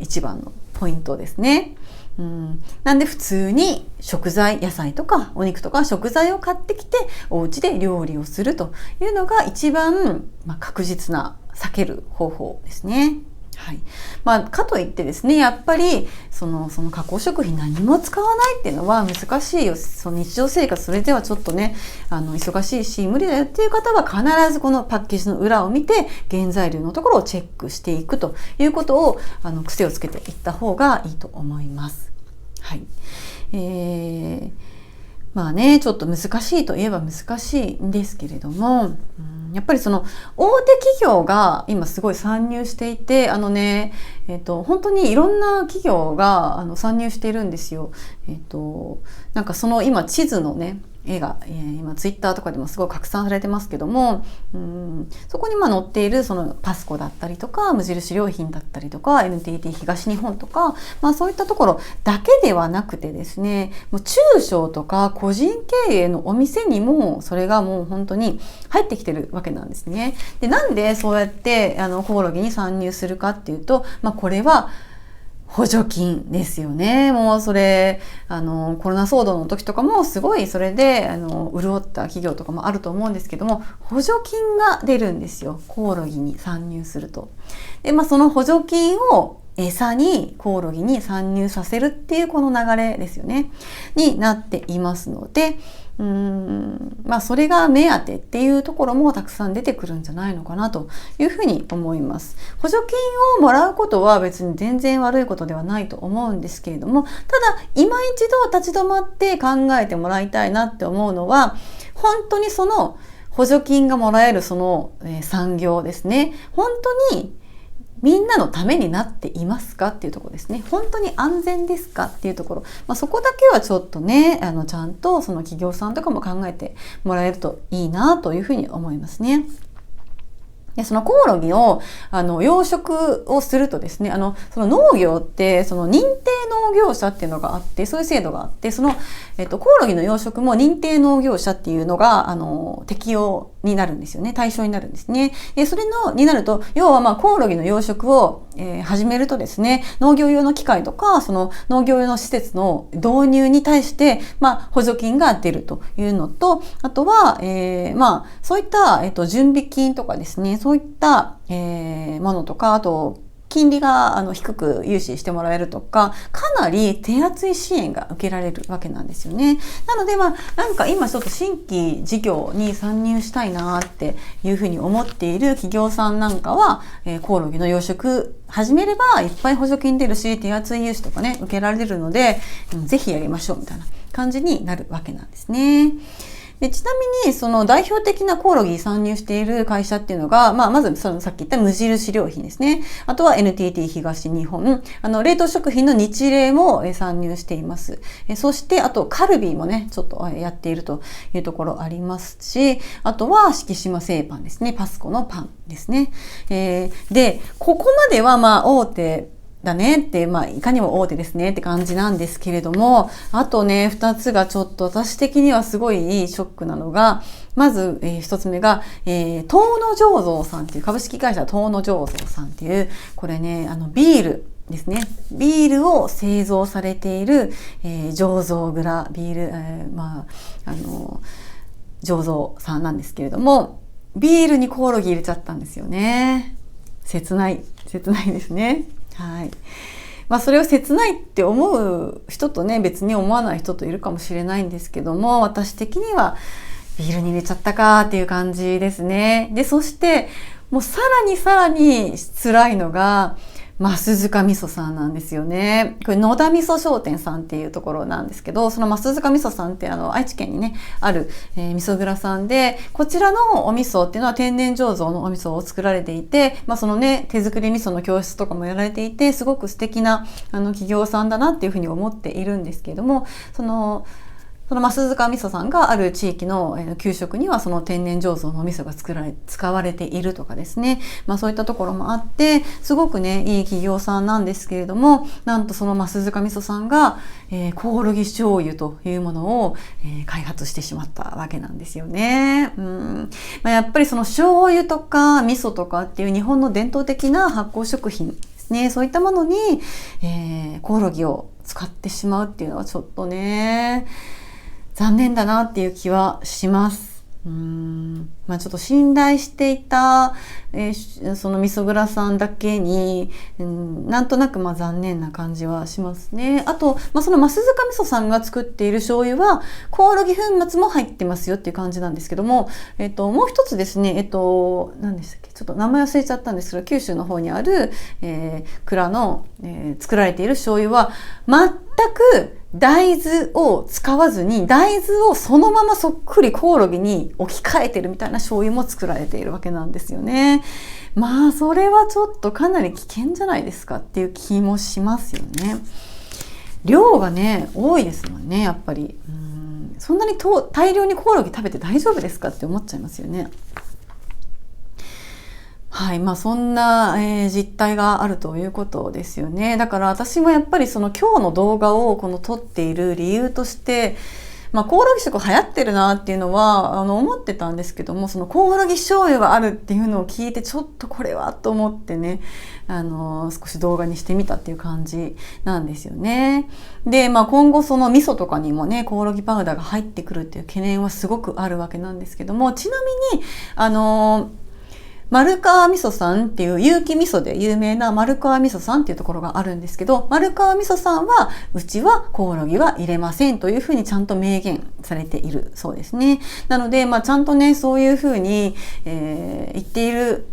一番のポイントですね。なんで普通に食材、野菜とかお肉とか食材を買ってきてお家で料理をするというのが一番、確実な避ける方法ですね。はい。かといってですね、やっぱりその加工食品何も使わないっていうのは難しいよ。その日常生活それではちょっとね忙しいし無理だよっていう方は必ずこのパッケージの裏を見て原材料のところをチェックしていくということを癖をつけていった方がいいと思います。はい。ちょっと難しいといえば難しいんですけれども、やっぱりその大手企業が今すごい参入していて、本当にいろんな企業が参入しているんですよ。なんかその今地図のね絵が、今ツイッターとかでもすごい拡散されてますけども、そこに載っているそのパスコだったりとか無印良品だったりとか NTT 東日本とか、そういったところだけではなくてですね、もう中小とか個人経営のお店にもそれがもう本当に入ってきてるわけなんですね。で、なんでそうやってコオロギに参入するかっていうと、これは補助金ですよね。もうそれコロナ騒動の時とかもすごいそれで潤った企業とかもあると思うんですけども、補助金が出るんですよ、コオロギに参入すると。で、その補助金を餌にコオロギに参入させるっていうこの流れですよねになっていますので、それが目当てっていうところもたくさん出てくるんじゃないのかなというふうに思います。補助金をもらうことは別に全然悪いことではないと思うんですけれども、ただ今一度立ち止まって考えてもらいたいなって思うのは、本当にその補助金がもらえるその産業ですね、本当にみんなのためになっていますかっていうところですね。本当に安全ですかっていうところ、そこだけはちょっとねちゃんとその企業さんとかも考えてもらえるといいなというふうに思いますね。で、そのコオロギを、養殖をするとですね、その農業って、その認定農業者っていうのがあって、そういう制度があって、コオロギの養殖も認定農業者っていうのが、適用になるんですよね。対象になるんですね。で、になると、要はコオロギの養殖を、始めるとですね、農業用の機械とか、その農業用の施設の導入に対して、補助金が出るというのと、あとは、そういった、準備金とかですね、そういった、ものとか、あと、金利が低く融資してもらえるとか、かなり手厚い支援が受けられるわけなんですよね。なのでなんか今ちょっと新規事業に参入したいなっていうふうに思っている企業さんなんかは、コオロギの養殖始めればいっぱい補助金出るし、手厚い融資とかね、受けられるので、ぜひやりましょうみたいな感じになるわけなんですね。で、ちなみに、その代表的なコオロギに参入している会社っていうのが、まずさっき言った無印良品ですね。あとは NTT 東日本、冷凍食品の日冷も参入しています。そして、あとカルビーもね、ちょっとやっているというところありますし、あとは敷島製パンですね。パスコのパンですね。で、ここまでは大手だねって、いかにも大手ですねって感じなんですけれども、あとね、二つがちょっと私的にはすごいショックなのが、まず、一つ目が、東野醸造さんっていう、株式会社東野醸造さんっていう、これね、ビールですね。ビールを製造されている、醸造蔵、ビール、醸造さんなんですけれども、ビールにコオロギ入れちゃったんですよね。切ないですね。はい。それを切ないって思う人とね、別に思わない人といるかもしれないんですけども、私的にはビールに入れちゃったかっていう感じですね。で、そして、もうさらに辛いのが、増塚味噌さんなんですよね。これ野田味噌商店さんっていうところなんですけど、その増塚味噌さんって愛知県にね、ある、味噌蔵さんで、こちらのお味噌っていうのは天然醸造のお味噌を作られていて、そのね、手作り味噌の教室とかもやられていて、すごく素敵な企業さんだなっていうふうに思っているんですけれども、その増塚味噌さんがある地域の給食にはその天然醸造のお味噌が使われているとかですね。そういったところもあって、すごくね、いい企業さんなんですけれども、なんとその増塚味噌さんが、コオロギ醤油というものを、開発してしまったわけなんですよね。やっぱりその醤油とか味噌とかっていう日本の伝統的な発酵食品ですね。そういったものに、コオロギを使ってしまうっていうのはちょっとね、残念だなっていう気はします。ちょっと信頼していた、その味噌蔵さんだけに、なんとなく残念な感じはしますね。あと、その増塚味噌さんが作っている醤油は、コオロギ粉末も入ってますよっていう感じなんですけども、もう一つですね、何でしたっけ、ちょっと名前忘れちゃったんですけど、九州の方にある、蔵の、作られている醤油は、全く大豆を使わずに、大豆をそのままそっくりコオロギに置き換えてるみたいな醤油も作られているわけなんですよね。それはちょっとかなり危険じゃないですかっていう気もしますよね。量がね、多いですもんね、やっぱり。そんなに大量にコオロギ食べて大丈夫ですかって思っちゃいますよね。はい。そんな、実態があるということですよね。だから私もやっぱりその今日の動画を撮っている理由として、コオロギ食流行ってるなっていうのは、思ってたんですけども、そのコオロギ醤油があるっていうのを聞いて、ちょっとこれはと思ってね、少し動画にしてみたっていう感じなんですよね。で、今後その味噌とかにもね、コオロギパウダーが入ってくるっていう懸念はすごくあるわけなんですけども、ちなみに、丸川味噌さんっていう有機味噌で有名な丸川味噌さんっていうところがあるんですけど、丸川味噌さんはうちはコオロギは入れませんというふうにちゃんと明言されているそうですね。なので、ちゃんとね、そういうふうに、言っている、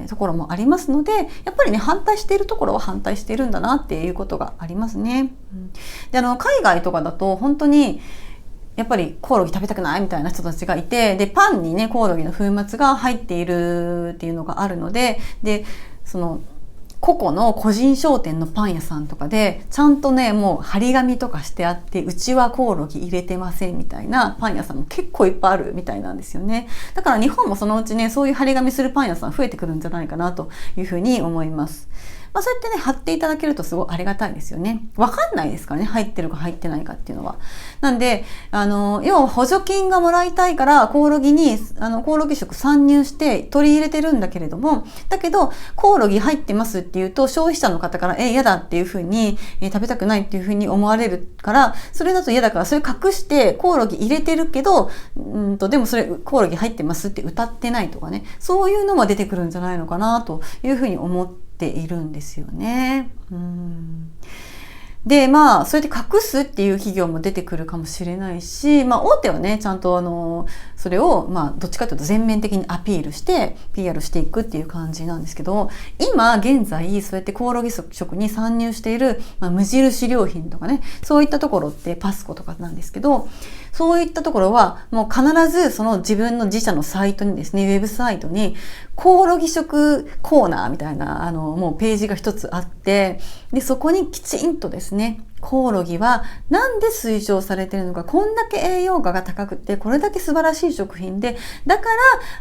ところもありますので、やっぱりね、反対しているところは反対しているんだなっていうことがありますね。で、海外とかだと本当にやっぱりコオロギ食べたくないみたいな人たちがいて、で、パンにね、コオロギの粉末が入っているっていうのがあるので、で、その、個々の個人商店のパン屋さんとかでちゃんとねもう張り紙とかしてあって、うちはコオロギ入れてませんみたいなパン屋さんも結構いっぱいあるみたいなんですよね。だから日本もそのうちねそういう張り紙するパン屋さん増えてくるんじゃないかなというふうに思います。そうやってね貼っていただけるとすごいありがたいですよね。わかんないですからね、入ってるか入ってないかっていうのは。なんで要は補助金がもらいたいからコオロギにコオロギ食参入して取り入れてるんだけれども、だけどコオロギ入ってますっていうと消費者の方から嫌だっていうふうに、食べたくないっていうふうに思われるから、それだと嫌だからそれ隠してコオロギ入れてるけどでもそれコオロギ入ってますって歌ってないとかね、そういうのも出てくるんじゃないのかなというふうに思っているんですよね。でそうやって隠すっていう企業も出てくるかもしれないし、大手はねちゃんとそれをどっちかというと全面的にアピールして PR していくっていう感じなんですけど、今現在そうやってコオロギ食に参入している、無印良品とかね、そういったところってパスコとかなんですけど、そういったところはもう必ずその自分の自社のサイトにですね、ウェブサイトにコオロギ食コーナーみたいなもうページが一つあって、でそこにきちんとですね、コオロギはなんで推奨されているのか、こんだけ栄養価が高くてこれだけ素晴らしい食品で、だか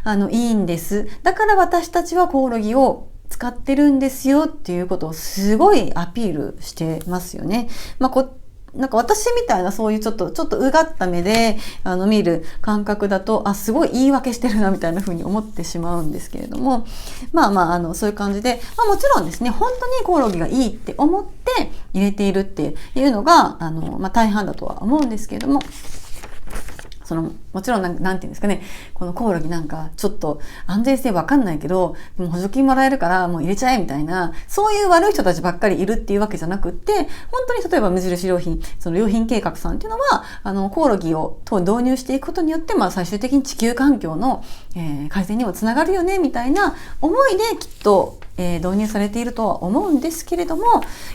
らいいんです、だから私たちはコオロギを使ってるんですよっていうことをすごいアピールしてますよね。なんか私みたいなそういうちょっとうがった目で見る感覚だと、すごい言い訳してるなみたいな風に思ってしまうんですけれども、そういう感じで、もちろんですね、本当にコオロギがいいって思って入れているっていうのが大半だとは思うんですけれども、もちろんなんていうんですかね、このコオロギなんかちょっと安全性わかんないけど、でも補助金もらえるからもう入れちゃえみたいな、そういう悪い人たちばっかりいるっていうわけじゃなくって、本当に例えば無印良品、その良品計画さんっていうのはコオロギを導入していくことによって、最終的に地球環境の、改善にもつながるよねみたいな思いできっと導入されているとは思うんですけれども、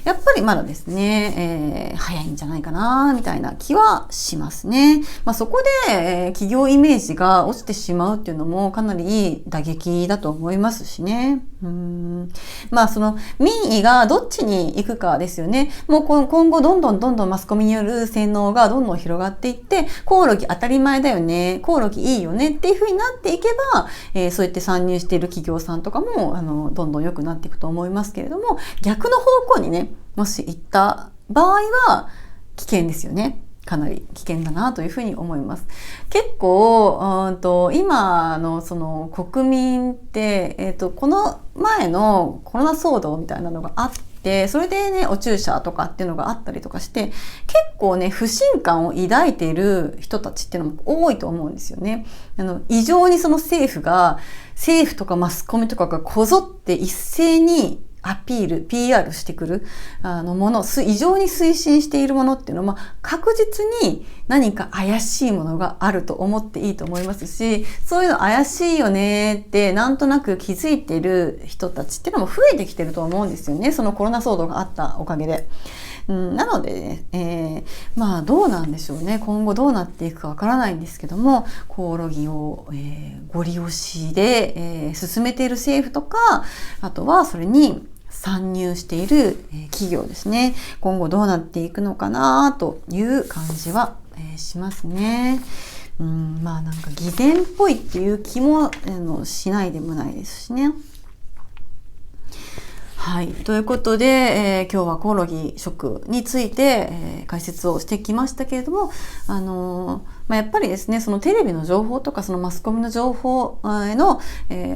やっぱりまだですね、早いんじゃないかなみたいな気はしますね。そこで、企業イメージが落ちてしまうっていうのもかなりいい打撃だと思いますしね。その民意がどっちに行くかですよね。もう今後どんどんマスコミによる洗脳がどんどん広がっていって、コオロギ当たり前だよね、コオロギいいよねっていう風になっていけば、そうやって参入している企業さんとかもどんどん良くなっていくと思いますけれども、逆の方向にねもし行った場合は危険ですよね。かなり危険だなというふうに思います。結構今のその国民って、この前のコロナ騒動みたいなのがあって、それでねお注射とかっていうのがあったりとかして、結構ね不信感を抱いている人たちっていうのも多いと思うんですよね。異常にその政府とかマスコミとかがこぞって一斉にアピール、PR してくるもの、異常に推進しているものっていうのは、確実に何か怪しいものがあると思っていいと思いますし、そういうの怪しいよねってなんとなく気づいている人たちっていうのも増えてきてると思うんですよね。そのコロナ騒動があったおかげで。なのでね、どうなんでしょうね。今後どうなっていくかわからないんですけども、コオロギを、ご利用しで、進めている政府とか、あとはそれに参入している企業ですね。今後どうなっていくのかなという感じはしますね。なんか偽善っぽいっていう気もしないでもないですしね。はい。ということで、今日はコオロギ食について、解説をしてきましたけれども、やっぱりですね、そのテレビの情報とかそのマスコミの情報を鵜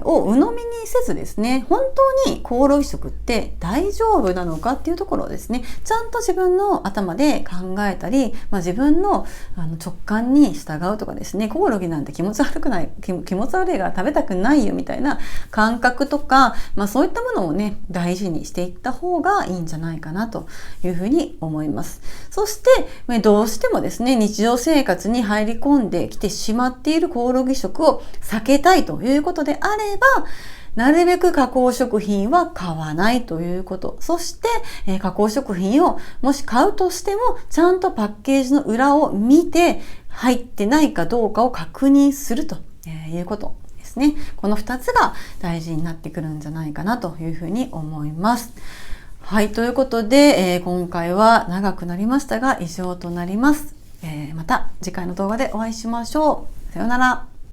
呑みにせずですね、本当にコオロギ食って大丈夫なのかっていうところをですね、ちゃんと自分の頭で考えたり、自分の直感に従うとかですね、コオロギなんて気持ち悪いから食べたくないよみたいな感覚とか、そういったものをね、大事にしていった方がいいんじゃないかなというふうに思います。そしてどうしてもですね、日常生活に入り込んできてしまっているコオロギ食を避けたいということであれば、なるべく加工食品は買わないということ。そして、加工食品をもし買うとしても、ちゃんとパッケージの裏を見て入ってないかどうかを確認するということでですね。この2つが大事になってくるんじゃないかなというふうに思います。はい、ということで、今回は長くなりましたが以上となります。また次回の動画でお会いしましょう。さようなら。